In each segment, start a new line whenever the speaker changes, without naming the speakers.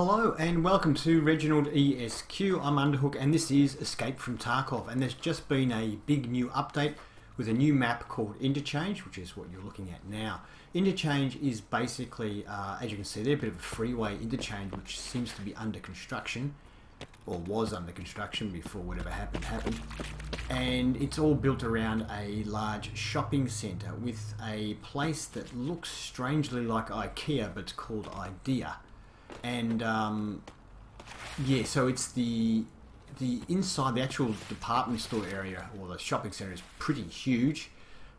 Hello and welcome to Reginaldesq. I'm Underhook and this is Escape from Tarkov, and there's just been a big new update with a new map called Interchange, which is what you're looking at now. Interchange is basically, as you can see there, a bit of a freeway interchange which seems to be under construction, or was under construction before whatever happened. And it's all built around a large shopping centre with a place that looks strangely like IKEA, but it's called Idea. And yeah, so it's the inside, the actual department store area or the shopping centre is pretty huge.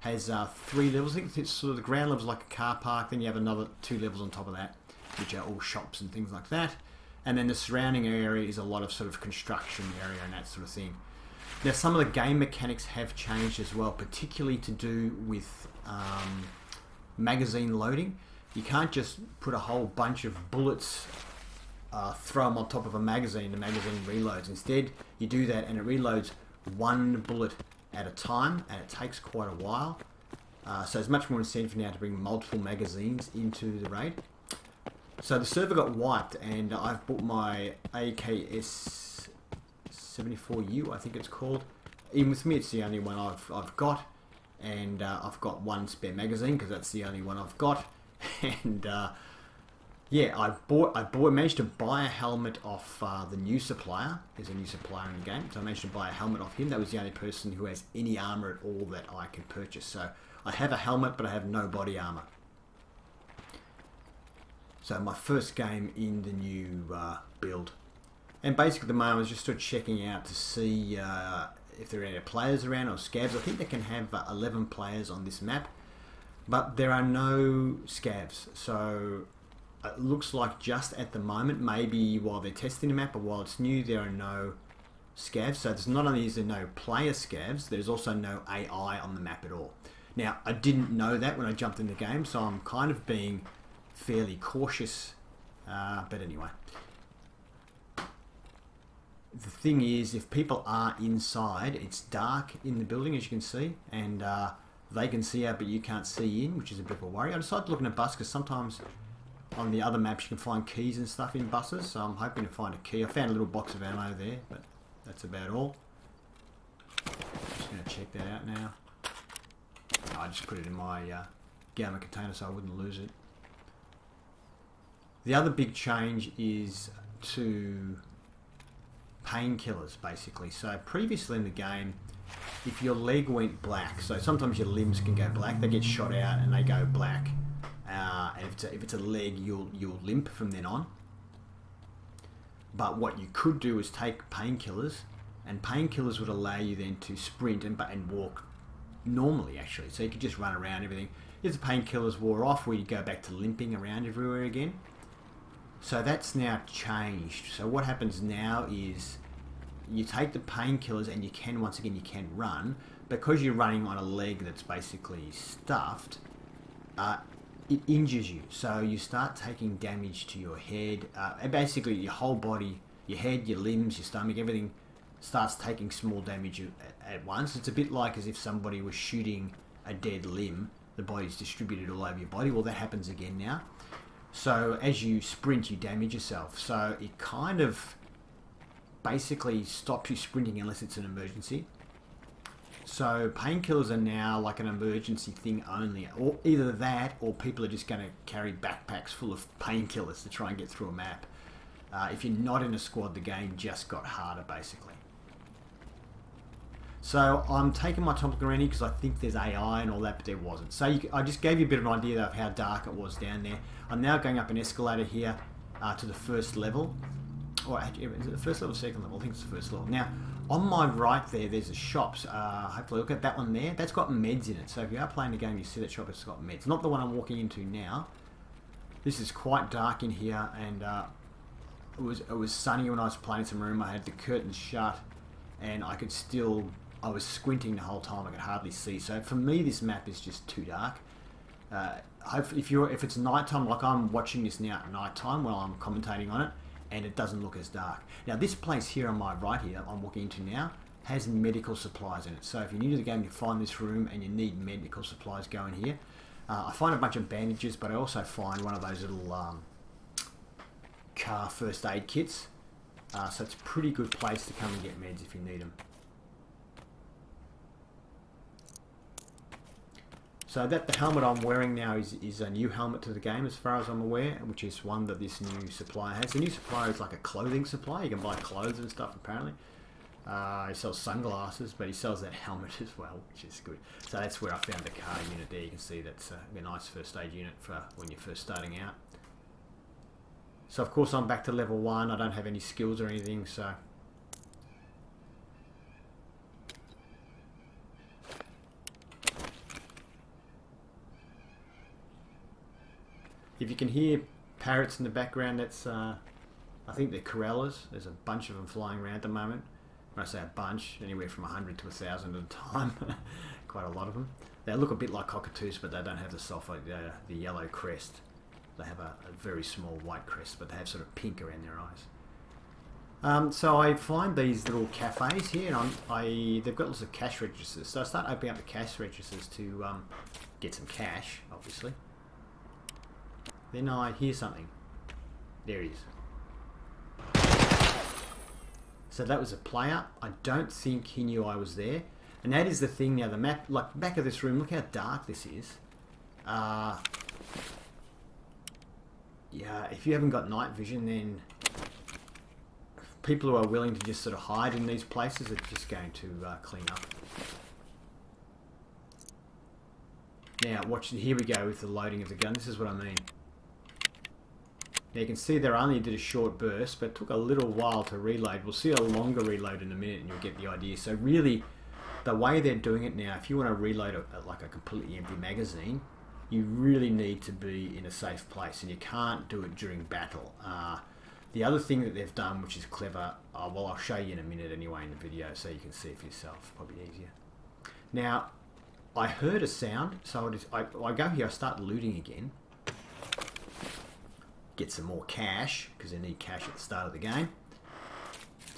Has 3 levels. I think it's sort of the ground level's like a car park. Then you have another 2 levels on top of that, which are all shops and things like that. And then the surrounding area is a lot of sort of construction area and that sort of thing. Now, some of the game mechanics have changed as well, particularly to do with magazine loading. You can't just put a whole bunch of bullets, throw them on top of a magazine, the magazine reloads. Instead, you do that and it reloads one bullet at a time, and it takes quite a while. So there's much more incentive now to bring multiple magazines into the raid. So the server got wiped, and I've bought my AKS 74U, I think it's called. Even with me, it's the only one I've got, and I've got one spare magazine because that's the only one I've got. And yeah, I managed to buy a helmet off the new supplier. There's a new supplier in the game, so I managed to buy a helmet off him. That was the only person who has any armor at all that I can purchase. So I have a helmet, but I have no body armor. So my first game in the new build. And basically at the moment I was just sort of checking out to see if there are any players around or scavs. I think they can have 11 players on this map. But there are no scavs, so it looks like just at the moment, maybe while they're testing the map or while it's new, there are no scavs. So there's not only is there no player scavs, there's also no AI on the map at all. Now, I didn't know that when I jumped in the game, so I'm kind of being fairly cautious, but anyway. The thing is, if people are inside, it's dark in the building, as you can see, and they can see out, but you can't see in, which is a bit of a worry. I decided to look in a bus because sometimes on the other maps you can find keys and stuff in buses, so I'm hoping to find a key. I found a little box of ammo there, but that's about all. Just going to check that out now. I just put it in my gamma container so I wouldn't lose it. The other big change is to painkillers, basically. So previously in the game, if your leg went black, so sometimes your limbs can go black, they get shot out and they go black. And if it's a leg, you'll limp from then on. But what you could do is take painkillers, and painkillers would allow you then to sprint and walk normally, actually. So you could just run around everything. If the painkillers wore off, we'd go back to limping around everywhere again. So that's now changed. So what happens now is you take the painkillers and you can, once again, you can run. Because you're running on a leg that's basically stuffed, it injures you. So you start taking damage to your head. And basically your whole body, your head, your limbs, your stomach, everything starts taking small damage at once. It's a bit like as if somebody was shooting a dead limb. The body's distributed all over your body. Well, that happens again now. So as you sprint, you damage yourself. So it kind of basically stops you sprinting unless it's an emergency. So painkillers are now like an emergency thing only, or either that or people are just going to carry backpacks full of painkillers to try and get through a map. If you're not in a squad, the game just got harder basically. So I'm taking my time looking around here because I think there's AI and all that, but there wasn't. So I just gave you a bit of an idea of how dark it was down there. I'm now going up an escalator here to the first level. Or actually, is it the first level or second level? I think it's the first level. Now, on my right there's a shop. Hopefully look at that one there. That's got meds in it. So if you are playing the game, you see that shop, it's got meds. Not the one I'm walking into now. This is quite dark in here, and it was sunny when I was playing some room. I had the curtains shut, and I was squinting the whole time. I could hardly see. So for me, this map is just too dark. If it's nighttime, like I'm watching this now at nighttime while I'm commentating on it, and it doesn't look as dark. Now this place here on my right here, I'm walking into now, has medical supplies in it. So if you're new to the game, you find this room and you need medical supplies, go in here. I find a bunch of bandages, but I also find one of those little car first aid kits. So it's a pretty good place to come and get meds if you need them. So the helmet I'm wearing now is a new helmet to the game as far as I'm aware, which is one that this new supplier has. The new supplier is like a clothing supplier. You can buy clothes and stuff apparently. He sells sunglasses, but he sells that helmet as well, which is good. So that's where I found the car unit there. You can see that's a nice first aid unit for when you're first starting out. So of course I'm back to level 1. I don't have any skills or anything, so... If you can hear parrots in the background, that's, I think they're corellas. There's a bunch of them flying around at the moment. When I say a bunch, anywhere from 100 to 1,000 at a time. Quite a lot of them. They look a bit like cockatoos, but they don't have the yellow crest. They have a very small white crest, but they have sort of pink around their eyes. So I find these little cafes here, and they've got lots of cash registers. So I start opening up the cash registers to get some cash, obviously. Then I hear something. There he is. So that was a player. I don't think he knew I was there. And that is the thing now, the map, like back of this room, look how dark this is. Yeah, if you haven't got night vision, then people who are willing to just sort of hide in these places are just going to clean up. Now, watch, here we go with the loading of the gun. This is what I mean. Now you can see there I only did a short burst, but it took a little while to reload. We'll see a longer reload in a minute and you'll get the idea. So really, the way they're doing it now, if you want to reload like a completely empty magazine, you really need to be in a safe place, and you can't do it during battle. The other thing that they've done, which is clever, well, I'll show you in a minute anyway in the video so you can see it for yourself, probably easier. Now, I heard a sound, so I go here, I start looting again. Get some more cash, because they need cash at the start of the game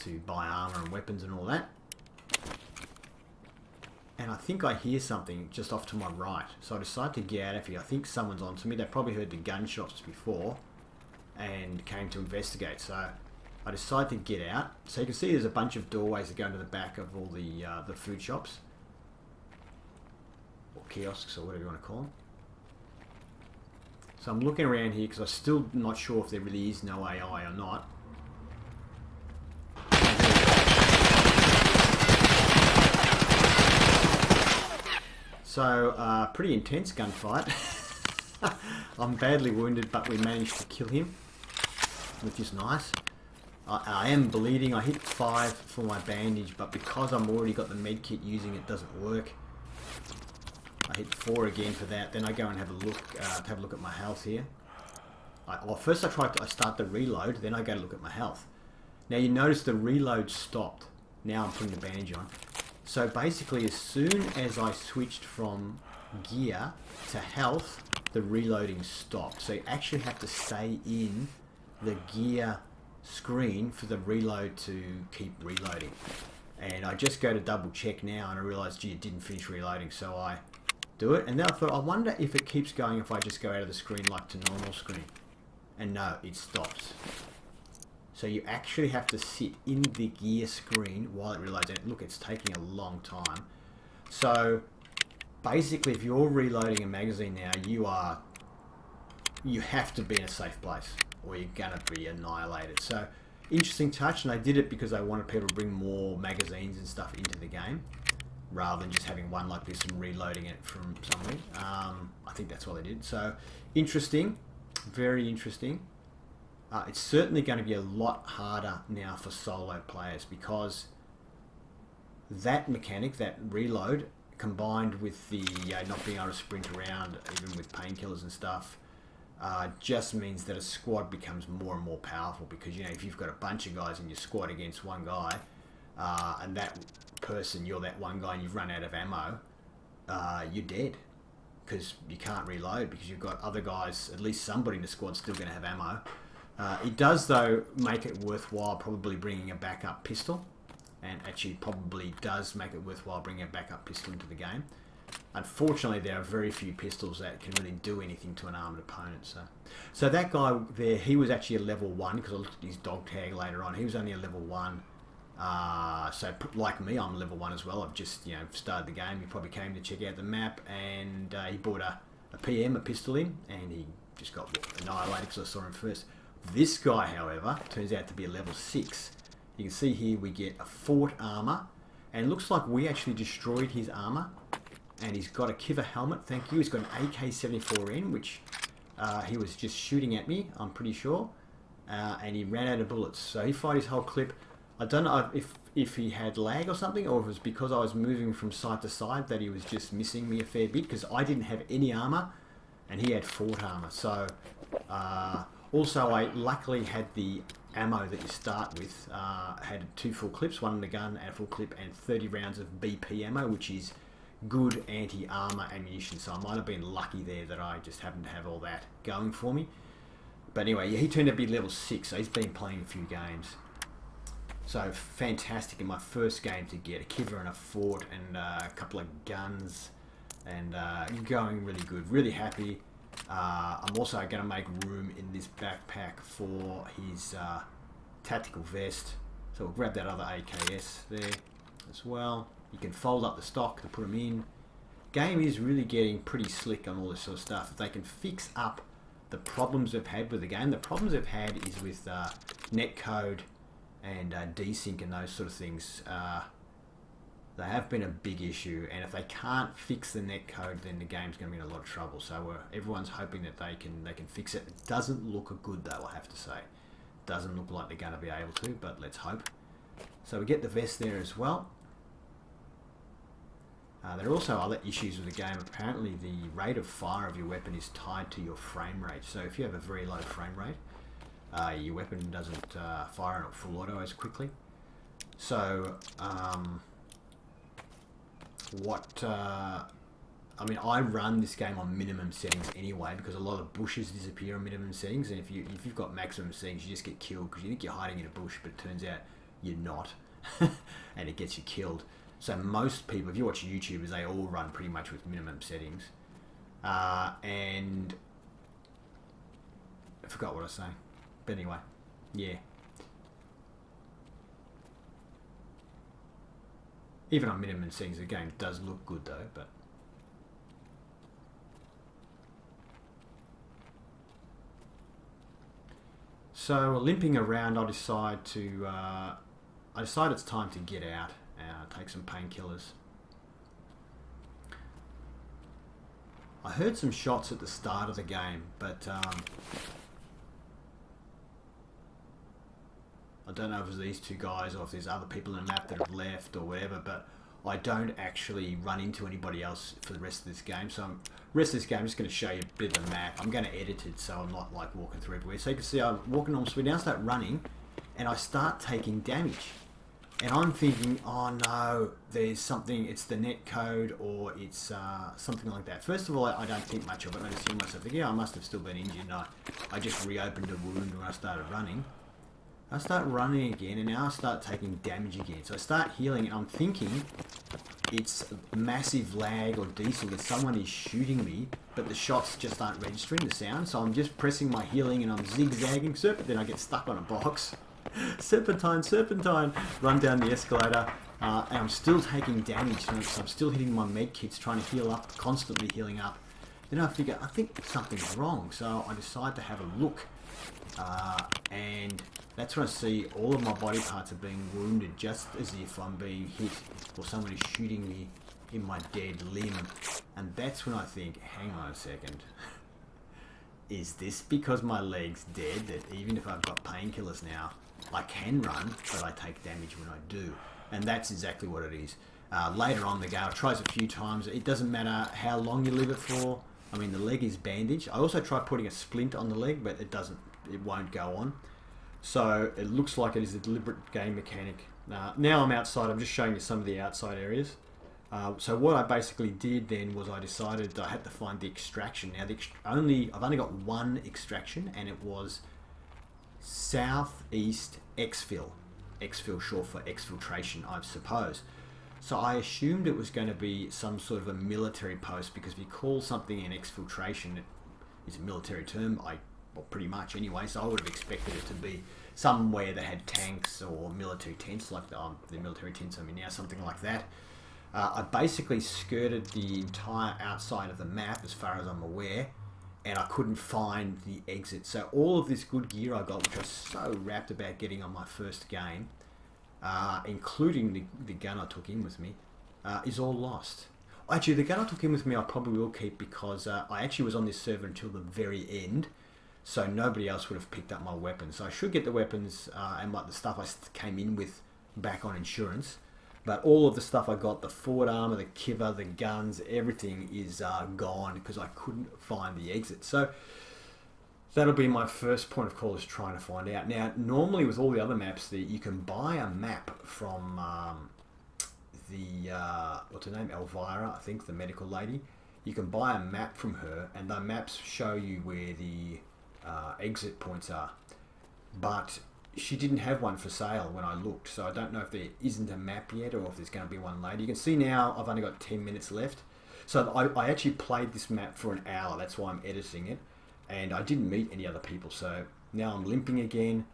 to buy armor and weapons and all that. And I think I hear something just off to my right, so I decide to get out of here. I think someone's onto me. They probably heard the gunshots before and came to investigate, so I decide to get out. So you can see there's a bunch of doorways that go into the back of all the food shops or kiosks or whatever you want to call them. So I'm looking around here because I'm still not sure if there really is no AI or not. So, pretty intense gunfight. I'm badly wounded, but we managed to kill him, which is nice. I am bleeding. I hit 5 for my bandage, but because I'm already got the med kit using it doesn't work. I hit 4 again for that. Then I go and have a look at my health here. Well, first I start the reload, then I go to look at my health. Now you notice the reload stopped. Now I'm putting the bandage on. So basically, as soon as I switched from gear to health, the reloading stopped. So you actually have to stay in the gear screen for the reload to keep reloading. And I just go to double check now and I realised, gee, it didn't finish reloading, so I do it. And then I thought, I wonder if it keeps going if I just go out of the screen like to normal screen. And no, it stops. So you actually have to sit in the gear screen while it reloads. And look, it's taking a long time. So basically, if you're reloading a magazine now, you have to be in a safe place or you're gonna be annihilated. So interesting touch, and they did it because they wanted people to bring more magazines and stuff into the game rather than just having one like this and reloading it from somewhere. I think that's what they did. So interesting, very interesting. It's certainly going to be a lot harder now for solo players because that mechanic, that reload, combined with the not being able to sprint around, even with painkillers and stuff, just means that a squad becomes more and more powerful because, you know, if you've got a bunch of guys in your squad against one guy, and that person, you're that one guy and you've run out of ammo, you're dead because you can't reload because you've got other guys, at least somebody in the squad still going to have ammo. It does, though, make it worthwhile probably bringing a backup pistol, and actually probably does make it worthwhile bringing a backup pistol into the game. unfortunately, there are very few pistols that can really do anything to an armoured opponent. So that guy there, he was actually a level 1, because I looked at his dog tag later on. He was only a level 1. So like me, I'm level 1 as well. I've just started the game. He probably came to check out the map, and he bought a PM, a pistol in, and he just got annihilated because I saw him first. This guy, however, turns out to be a level 6. You can see here we get a fort armour, and it looks like we actually destroyed his armour. And he's got a Kiver helmet, thank you. He's got an AK-74N, which he was just shooting at me, I'm pretty sure. And he ran out of bullets. So he fired his whole clip. I don't know if he had lag or something, or if it was because I was moving from side to side that he was just missing me a fair bit, because I didn't have any armour, and he had fort armour. So, also I luckily had the ammo that you start with. Had 2 full clips, 1 in the gun and a full clip, and 30 rounds of BP ammo, which is good anti-armour ammunition. So I might have been lucky there that I just happened to have all that going for me. But anyway, yeah, he turned out to be level 6, so he's been playing a few games. So fantastic in my first game to get a Kiver and a fort and a couple of guns, and going really good, really happy. I'm also going to make room in this backpack for his tactical vest, so we'll grab that other AKS there as well. You can fold up the stock to put them in. Game is really getting pretty slick on all this sort of stuff. If they can fix up the problems they've had with the game, the problems they've had is with netcode and desync and those sort of things. They have been a big issue, and if they can't fix the netcode, then the game's going to be in a lot of trouble. So everyone's hoping that they can fix it. It doesn't look good though, I have to say. Doesn't look like they're going to be able to, but let's hope. So we get the vest there as well. There are also other issues with the game. Apparently the rate of fire of your weapon is tied to your frame rate. So if you have a very low frame rate, your weapon doesn't fire at full auto as quickly. So, I mean, I run this game on minimum settings anyway, because a lot of bushes disappear on minimum settings, and if you've got maximum settings, you just get killed because you think you're hiding in a bush, but it turns out you're not, and it gets you killed. So most people, if you watch YouTubers, they all run pretty much with minimum settings. And I forgot what I was saying. But anyway, yeah. Even on minimum settings, the game does look good though, but... So, limping around, I decide it's time to get out. Take some painkillers. I heard some shots at the start of the game, but I don't know if it was these 2 guys or if there's other people in the map that have left or whatever, but I don't actually run into anybody else for the rest of this game. So the rest of this game, I'm just going to show you a bit of the map. I'm going to edit it so I'm not like walking through everywhere. So you can see I'm walking on speed. Now I start running and I start taking damage. And I'm thinking, oh no, there's something, it's the net code or it's something like that. First of all, I don't think much of it. I just hear myself thinking, yeah, I must have still been injured. And I just reopened a wound when I started running. I start running again, and now I start taking damage again. So I start healing, and I'm thinking it's massive lag or diesel that someone is shooting me, but the shots just aren't registering the sound. So I'm just pressing my healing, and I'm zigzagging, then I get stuck on a box. Serpentine, run down the escalator, and I'm still taking damage, so I'm still hitting my med kits, trying to heal up, constantly healing up. Then I figure, I think something's wrong, so I decide to have a look, and that's when I see all of my body parts are being wounded, just as if I'm being hit, or someone is shooting me in my dead limb, and that's when I think, hang on a second. Is this because my leg's dead, that even if I've got painkillers now, I can run, but I take damage when I do? And that's exactly what it is. Later on the game, I tries a few times. It doesn't matter how long you leave it for. I mean, the leg is bandaged. I also tried putting a splint on the leg, but it won't go on. So it looks like it is a deliberate game mechanic. Now I'm outside. I'm just showing you some of the outside areas. So what I basically did then was I decided I had to find the extraction. Now I've only got one extraction, and it was southeast exfil. Exfil short for exfiltration, I suppose. So I assumed it was going to be some sort of a military post, because if you call something an exfiltration, it is a military term. Well, pretty much anyway. So I would have expected it to be somewhere that had tanks or military tents, like the military tents I mean now, something like that. I basically skirted the entire outside of the map as far as I'm aware, and I couldn't find the exit. So all of this good gear I got, which I was so rapt about getting on my first game, including the gun I took in with me, is all lost. Actually, the gun I took in with me I probably will keep, because I actually was on this server until the very end, so nobody else would have picked up my weapons. So I should get the weapons and the stuff I came in with back on insurance. But all of the stuff I got, the forward armor, the kiver, the guns, everything is gone because I couldn't find the exit. So that'll be my first point of call, is trying to find out. Now, normally with all the other maps, you can buy a map from what's her name? Elvira, I think, the medical lady. You can buy a map from her, and the maps show you where the exit points are. But she didn't have one for sale when I looked, so I don't know if there isn't a map yet or if there's going to be one later. You can see now I've only got 10 minutes left. So I actually played this map for an hour, that's why I'm editing it, and I didn't meet any other people. So now I'm limping again,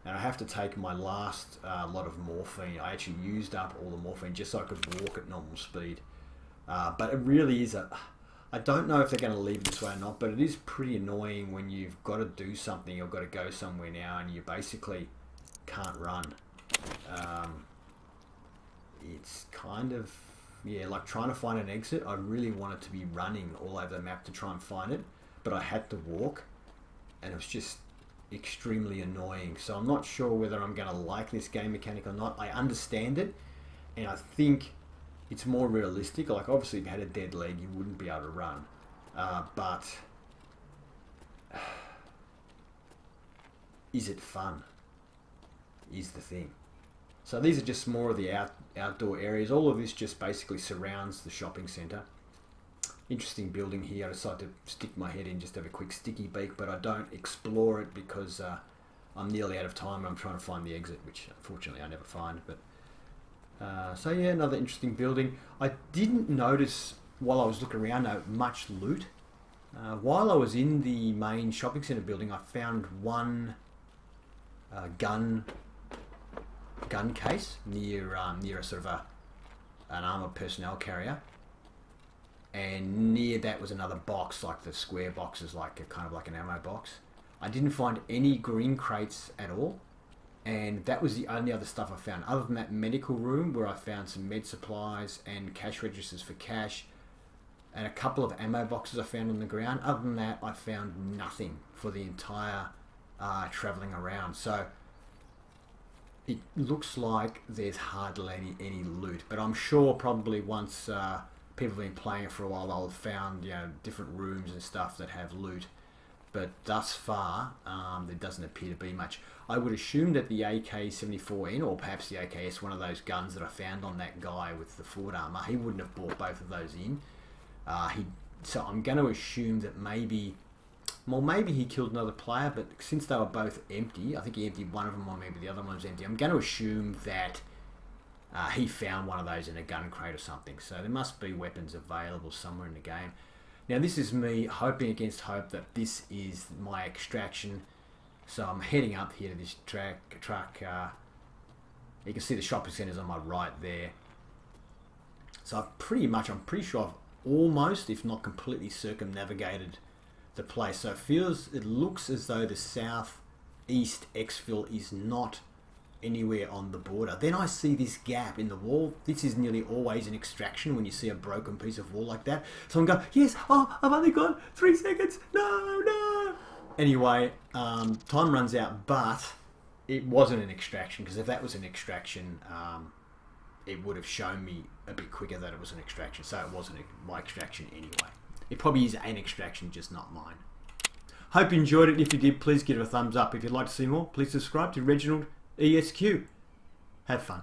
and I have to take my last lot of morphine. I actually used up all the morphine just so I could walk at normal speed. But it really is I don't know if they're going to leave it this way or not, but it is pretty annoying when you've got to do something, you've got to go somewhere now, and you basically can't run. It's kind of, yeah, like trying to find an exit. I really wanted to be running all over the map to try and find it, but I had to walk, and it was just extremely annoying. So I'm not sure whether I'm going to like this game mechanic or not. I understand it, and I think it's more realistic. Like, obviously, if you had a dead leg, you wouldn't be able to run. But is it fun? Is the thing. So these are just more of the outdoor areas. All of this just basically surrounds the shopping centre. Interesting building here. I decided to stick my head in, just have a quick sticky beak, but I don't explore it because I'm nearly out of time. I'm trying to find the exit, which unfortunately I never find. But so yeah, another interesting building. I didn't notice while I was looking around much loot. While I was in the main shopping centre building, I found one gun case near a sort of an armoured personnel carrier, and near that was another box, like the square boxes, like kind of like an ammo box. I didn't find any green crates at all. And that was the only other stuff I found, other than that medical room where I found some med supplies and cash registers for cash, and a couple of ammo boxes I found on the ground. Other than that, I found nothing for the entire travelling around. So it looks like there's hardly any loot, but I'm sure probably once people have been playing it for a while, they'll have found, you know, different rooms and stuff that have loot. But thus far, there doesn't appear to be much. I would assume that the AK-74N, or perhaps the AKS, one of those guns that I found on that guy with the forward armour, he wouldn't have bought both of those in. So I'm going to assume that maybe he killed another player, but since they were both empty, I think he emptied one of them, or maybe the other one was empty. I'm going to assume that he found one of those in a gun crate or something. So there must be weapons available somewhere in the game. Now this is me hoping against hope that this is my extraction. So I'm heading up here to this truck. You can see the shopping centre's on my right there. So I'm pretty sure I've almost, if not completely, circumnavigated the place. So it looks as though the southeast exfil is not anywhere on the border. Then I see this gap in the wall. This is nearly always an extraction when you see a broken piece of wall like that. So I'm going, yes, oh, I've only got 3 seconds. No. Anyway, time runs out, but it wasn't an extraction, because if that was an extraction, it would have shown me a bit quicker that it was an extraction. So it wasn't my extraction anyway. It probably is an extraction, just not mine. Hope you enjoyed it. If you did, please give it a thumbs up. If you'd like to see more, please subscribe to Reginaldesq. Have fun.